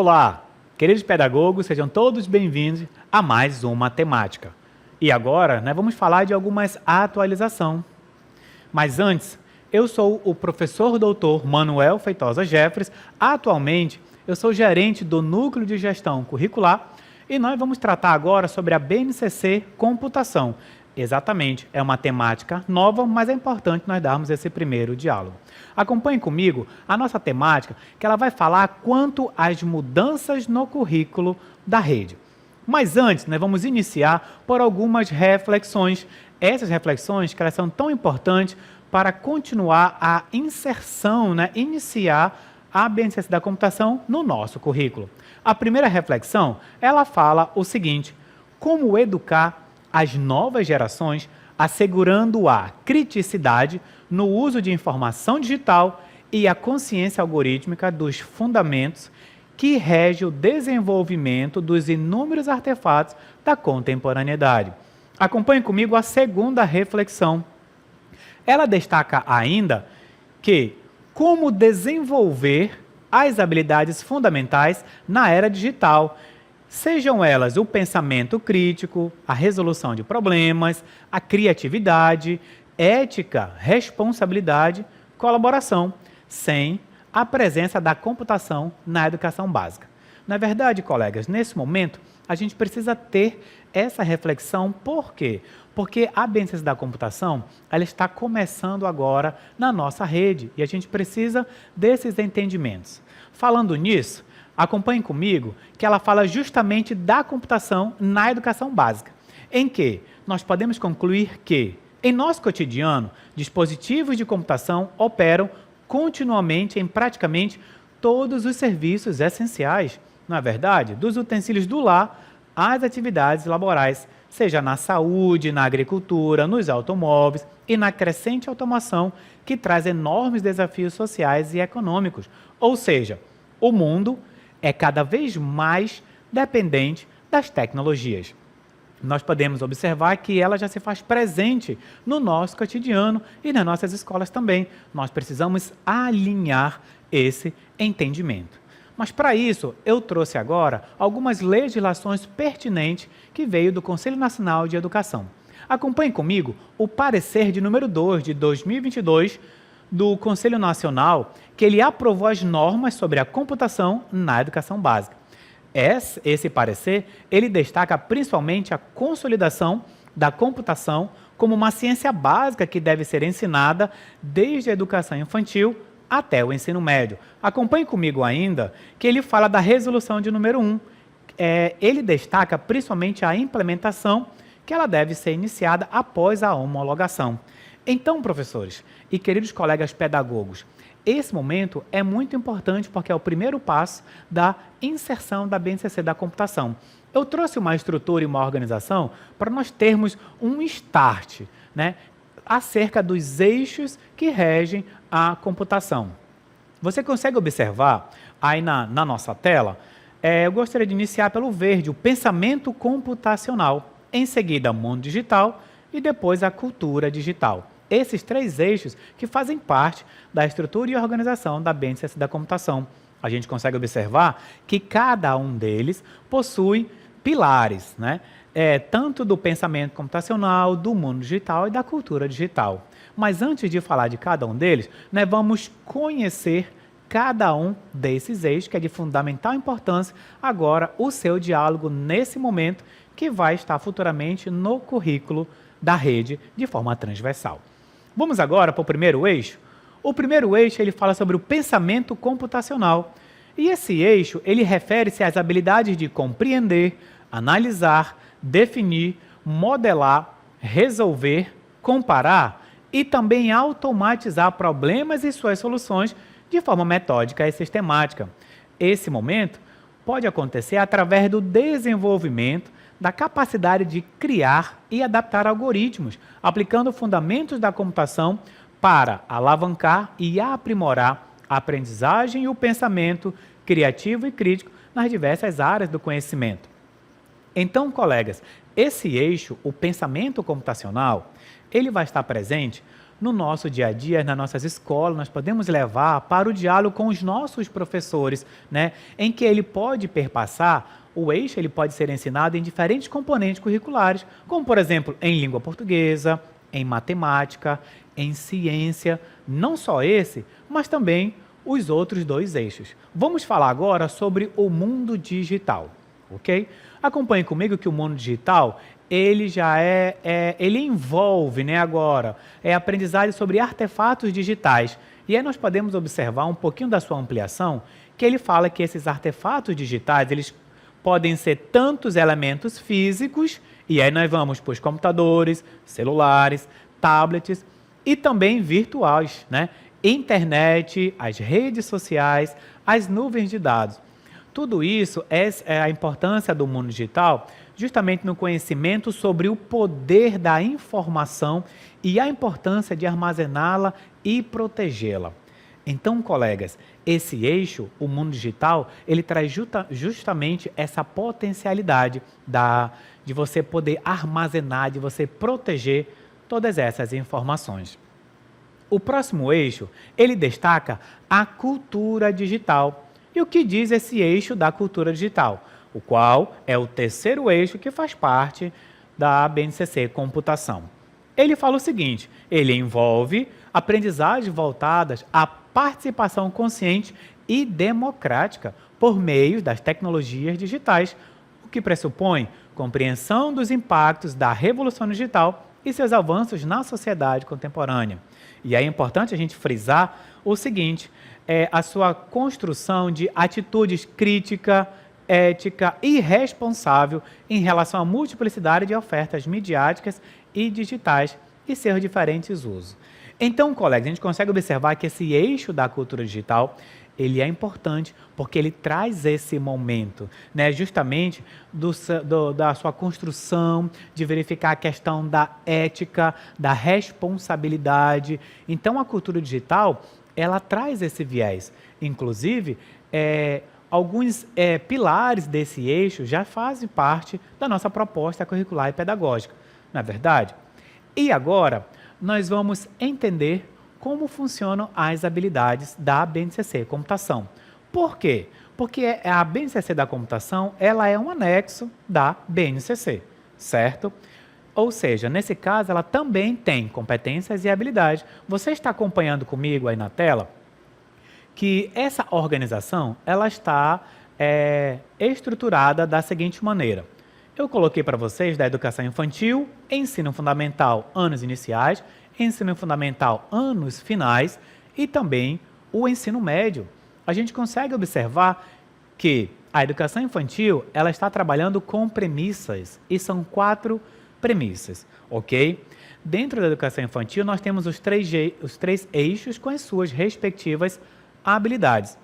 Olá, queridos pedagogos, sejam todos bem-vindos a mais uma temática. E agora, vamos falar de algumas atualizações. Mas antes, eu sou o professor doutor Manuel Feitosa Jeffres. Atualmente, eu sou gerente do Núcleo de Gestão Curricular e nós vamos tratar agora sobre a BNCC Computação. Exatamente, é uma temática nova, mas é importante nós darmos esse primeiro diálogo. Acompanhe comigo a nossa temática, que ela vai falar quanto às mudanças no currículo da rede. Mas antes, nós vamos iniciar por algumas reflexões. Essas reflexões que elas são tão importantes para continuar a inserção, iniciar a BNCC da computação no nosso currículo. A primeira reflexão, ela fala o seguinte: como educar as novas gerações, assegurando a criticidade no uso de informação digital e a consciência algorítmica dos fundamentos que rege o desenvolvimento dos inúmeros artefatos da contemporaneidade. Acompanhe comigo a segunda reflexão. Ela destaca ainda que como desenvolver as habilidades fundamentais na era digital, sejam elas o pensamento crítico, a resolução de problemas, a criatividade, ética, responsabilidade, colaboração, sem a presença da computação na educação básica. Na verdade, colegas, nesse momento, a gente precisa ter essa reflexão. Por quê? Porque a BNCC da computação, ela está começando agora na nossa rede e a gente precisa desses entendimentos. Falando nisso, acompanhem comigo que ela fala justamente da computação na educação básica, em que nós podemos concluir que, em nosso cotidiano, dispositivos de computação operam continuamente em praticamente todos os serviços essenciais, na verdade, dos utensílios do lar às atividades laborais, seja na saúde, na agricultura, nos automóveis e na crescente automação que traz enormes desafios sociais e econômicos. Ou seja, o mundo é cada vez mais dependente das tecnologias. Nós podemos observar que ela já se faz presente no nosso cotidiano e nas nossas escolas também. Nós precisamos alinhar esse entendimento. Mas para isso, eu trouxe agora algumas legislações pertinentes que veio do Conselho Nacional de Educação. Acompanhe comigo o parecer de número 2 de 2022 do Conselho Nacional, que ele aprovou as normas sobre a computação na educação básica. Esse parecer, ele destaca principalmente a consolidação da computação como uma ciência básica que deve ser ensinada desde a educação infantil até o ensino médio. Acompanhe comigo ainda que ele fala da resolução de número 1. Ele destaca principalmente a implementação, que ela deve ser iniciada após a homologação. Então, professores e queridos colegas pedagogos, esse momento é muito importante porque é o primeiro passo da inserção da BNCC da computação. Eu trouxe uma estrutura e uma organização para nós termos um start, acerca dos eixos que regem a computação. Você consegue observar aí na nossa tela? Eu gostaria de iniciar pelo verde, o pensamento computacional, em seguida mundo digital e depois a cultura digital. Esses três eixos que fazem parte da estrutura e organização da BNCC da computação. A gente consegue observar que cada um deles possui pilares, tanto do pensamento computacional, do mundo digital e da cultura digital. Mas antes de falar de cada um deles, vamos conhecer cada um desses eixos, que é de fundamental importância, agora o seu diálogo nesse momento, que vai estar futuramente no currículo da rede de forma transversal. Vamos agora para o primeiro eixo. O primeiro eixo ele fala sobre o pensamento computacional. E esse eixo ele refere-se às habilidades de compreender, analisar, definir, modelar, resolver, comparar e também automatizar problemas e suas soluções de forma metódica e sistemática. Esse momento pode acontecer através do desenvolvimento da capacidade de criar e adaptar algoritmos, aplicando fundamentos da computação para alavancar e aprimorar a aprendizagem e o pensamento criativo e crítico nas diversas áreas do conhecimento. Então, colegas, esse eixo, o pensamento computacional, ele vai estar presente no nosso dia a dia, nas nossas escolas, nós podemos levar para o diálogo com os nossos professores, né? Em que ele pode perpassar, o eixo ele pode ser ensinado em diferentes componentes curriculares, como, por exemplo, em língua portuguesa, em matemática, em ciência, não só esse, mas também os outros dois eixos. Vamos falar agora sobre o mundo digital, ok? Acompanhe comigo que o mundo digital, ele já ele envolve, né, agora, aprendizagem sobre artefatos digitais. E aí nós podemos observar um pouquinho da sua ampliação, que ele fala que esses artefatos digitais, eles podem ser tantos elementos físicos, e aí nós vamos para os computadores, celulares, tablets, e também virtuais, né? Internet, as redes sociais, as nuvens de dados. Tudo isso é a importância do mundo digital, justamente no conhecimento sobre o poder da informação e a importância de armazená-la e protegê-la. Então, colegas, esse eixo, o mundo digital, ele traz justamente essa potencialidade de você poder armazenar, de você proteger todas essas informações. O próximo eixo, ele destaca a cultura digital. E o que diz esse eixo da cultura digital? O qual é o terceiro eixo que faz parte da BNCC Computação. Ele fala o seguinte, ele envolve aprendizagens voltadas à participação consciente e democrática por meio das tecnologias digitais, o que pressupõe compreensão dos impactos da revolução digital e seus avanços na sociedade contemporânea. E é importante a gente frisar o seguinte, a sua construção de atitudes crítica, ética e responsável em relação à multiplicidade de ofertas midiáticas e digitais e seus diferentes usos. Então, colegas, a gente consegue observar que esse eixo da cultura digital, ele é importante porque ele traz esse momento, né, justamente da sua construção, de verificar a questão da ética, da responsabilidade. Então, a cultura digital, ela traz esse viés. Inclusive, alguns pilares desse eixo já fazem parte da nossa proposta curricular e pedagógica, não é verdade? E agora, nós vamos entender como funcionam as habilidades da BNCC Computação. Por quê? Porque a BNCC da Computação, ela é um anexo da BNCC, certo? Ou seja, nesse caso, ela também tem competências e habilidades. Você está acompanhando comigo aí na tela que essa organização, ela está estruturada da seguinte maneira. Eu coloquei para vocês da educação infantil, ensino fundamental, anos iniciais, ensino fundamental, anos finais e também o ensino médio. A gente consegue observar que a educação infantil, ela está trabalhando com premissas e são 4 premissas, ok? Dentro da educação infantil, nós temos os três eixos com as suas respectivas habilidades.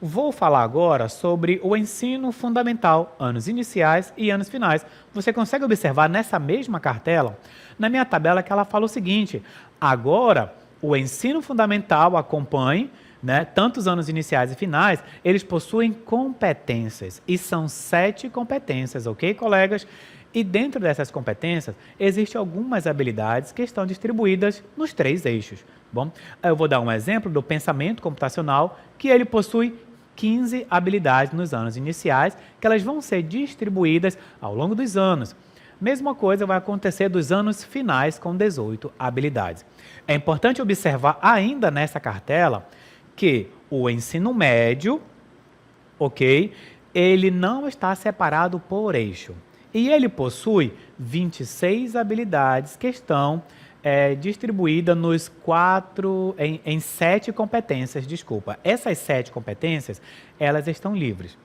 Vou falar agora sobre o ensino fundamental, anos iniciais e anos finais. Você consegue observar nessa mesma cartela, na minha tabela, que ela fala o seguinte, agora o ensino fundamental acompanhe, né, tanto os anos iniciais e finais, eles possuem competências, e são 7 competências, ok, colegas? E dentro dessas competências, existem algumas habilidades que estão distribuídas nos 3 eixos. Bom, eu vou dar um exemplo do pensamento computacional, que ele possui 15 habilidades nos anos iniciais, que elas vão ser distribuídas ao longo dos anos. Mesma coisa vai acontecer dos anos finais com 18 habilidades. É importante observar ainda nessa cartela que o ensino médio, ok, ele não está separado por eixo. E ele possui 26 habilidades que estão distribuída em 7 competências, desculpa. Essas 7 competências, elas estão livres.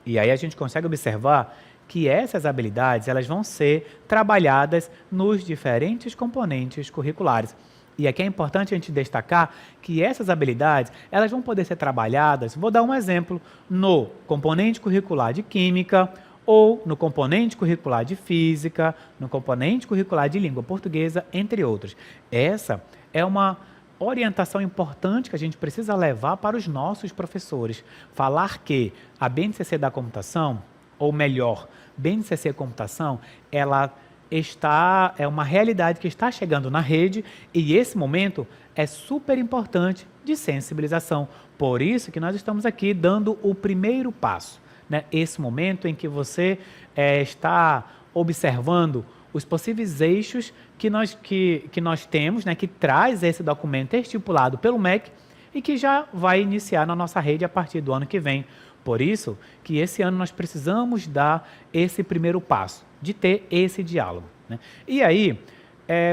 E aí a gente consegue observar que essas habilidades, elas vão ser trabalhadas nos diferentes componentes curriculares. E aqui é importante a gente destacar que essas habilidades, elas vão poder ser trabalhadas, vou dar um exemplo, no componente curricular de Química, ou no componente curricular de Física, no componente curricular de Língua Portuguesa, entre outros. Essa é uma orientação importante que a gente precisa levar para os nossos professores. Falar que a BNCC da Computação, ou melhor, BNCC Computação, ela é uma realidade que está chegando na rede e esse momento é super importante de sensibilização. Por isso que nós estamos aqui dando o primeiro passo, né? Esse momento em que você está observando os possíveis eixos que nós temos, né, que traz esse documento estipulado pelo MEC e que já vai iniciar na nossa rede a partir do ano que vem. Por isso que esse ano nós precisamos dar esse primeiro passo, de ter esse diálogo, né? E aí,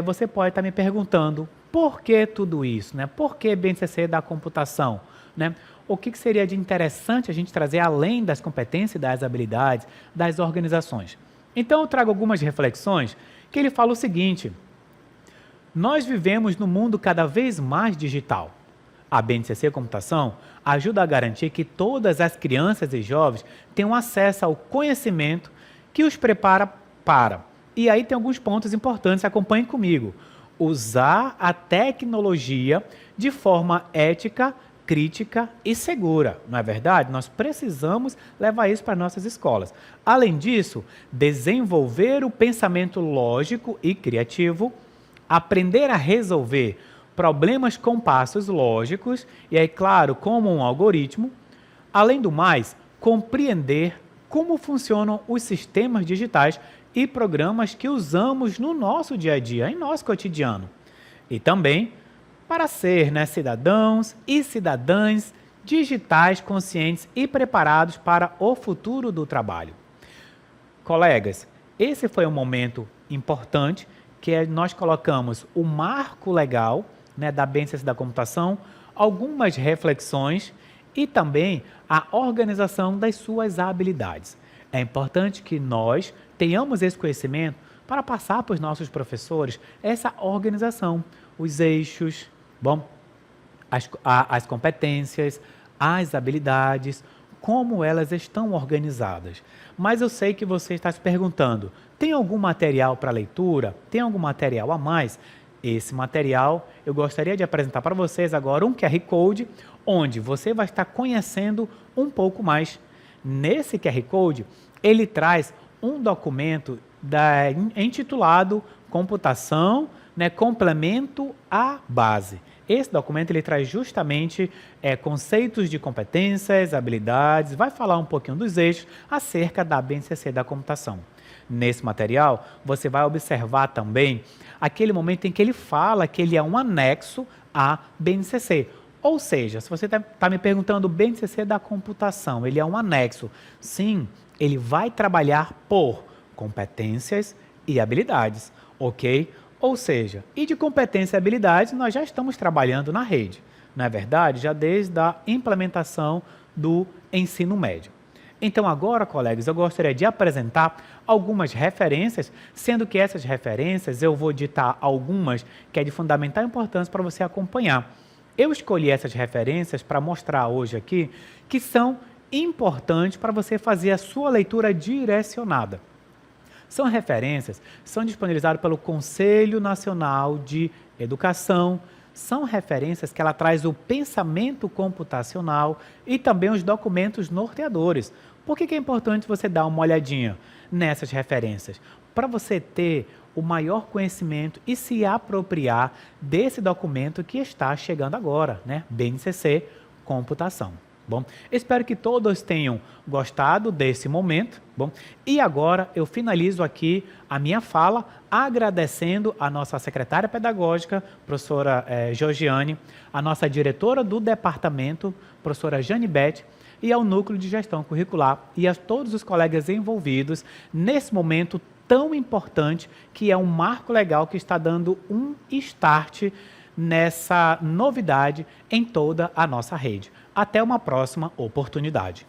você pode estar me perguntando, por que tudo isso, né? Por que BNCC da computação, né? O que seria de interessante a gente trazer além das competências e das habilidades das organizações? Então eu trago algumas reflexões que ele fala o seguinte: nós vivemos num mundo cada vez mais digital. A BNCC Computação ajuda a garantir que todas as crianças e jovens tenham acesso ao conhecimento que os prepara para. E aí tem alguns pontos importantes, acompanhem comigo. Usar a tecnologia de forma ética, crítica e segura. Não é verdade? Nós precisamos levar isso para nossas escolas. Além disso, desenvolver o pensamento lógico e criativo, aprender a resolver problemas com passos lógicos, e aí, claro, como um algoritmo. Além do mais, compreender como funcionam os sistemas digitais e programas que usamos no nosso dia a dia, em nosso cotidiano. E também para ser, né, cidadãos e cidadãs digitais conscientes e preparados para o futuro do trabalho. Colegas, esse foi um momento importante que nós colocamos o marco legal, né, da BNCC da computação, algumas reflexões e também a organização das suas habilidades. É importante que nós tenhamos esse conhecimento para passar para os nossos professores essa organização, os eixos, as competências, as habilidades, como elas estão organizadas. Mas eu sei que você está se perguntando, tem algum material para leitura? Tem algum material a mais? Esse material eu gostaria de apresentar para vocês agora um QR Code, onde você vai estar conhecendo um pouco mais. Nesse QR Code, ele traz um documento intitulado Computação, né, Complemento à Base. Esse documento ele traz justamente conceitos de competências, habilidades, vai falar um pouquinho dos eixos acerca da BNCC da computação. Nesse material, você vai observar também aquele momento em que ele fala que ele é um anexo à BNCC. Ou seja, se você está me perguntando, o BNCC da computação, ele é um anexo. Sim, ele vai trabalhar por competências e habilidades, ok? Ou seja, e de competência e habilidades nós já estamos trabalhando na rede, não é verdade? Já desde a implementação do ensino médio. Então agora, colegas, eu gostaria de apresentar algumas referências, sendo que essas referências eu vou ditar algumas que é de fundamental importância para você acompanhar. Eu escolhi essas referências para mostrar hoje aqui que são importantes para você fazer a sua leitura direcionada. São referências, são disponibilizadas pelo Conselho Nacional de Educação, são referências que ela traz o pensamento computacional e também os documentos norteadores. Por que é importante você dar uma olhadinha nessas referências? Para você ter o maior conhecimento e se apropriar desse documento que está chegando agora, né? BNCC Computação. Bom, espero que todos tenham gostado desse momento. Bom, e agora eu finalizo aqui a minha fala agradecendo a nossa secretária pedagógica, professora Georgiane, a nossa diretora do departamento, professora Janibete, e ao Núcleo de Gestão Curricular e a todos os colegas envolvidos nesse momento tão importante que é um marco legal que está dando um start nessa novidade em toda a nossa rede. Até uma próxima oportunidade.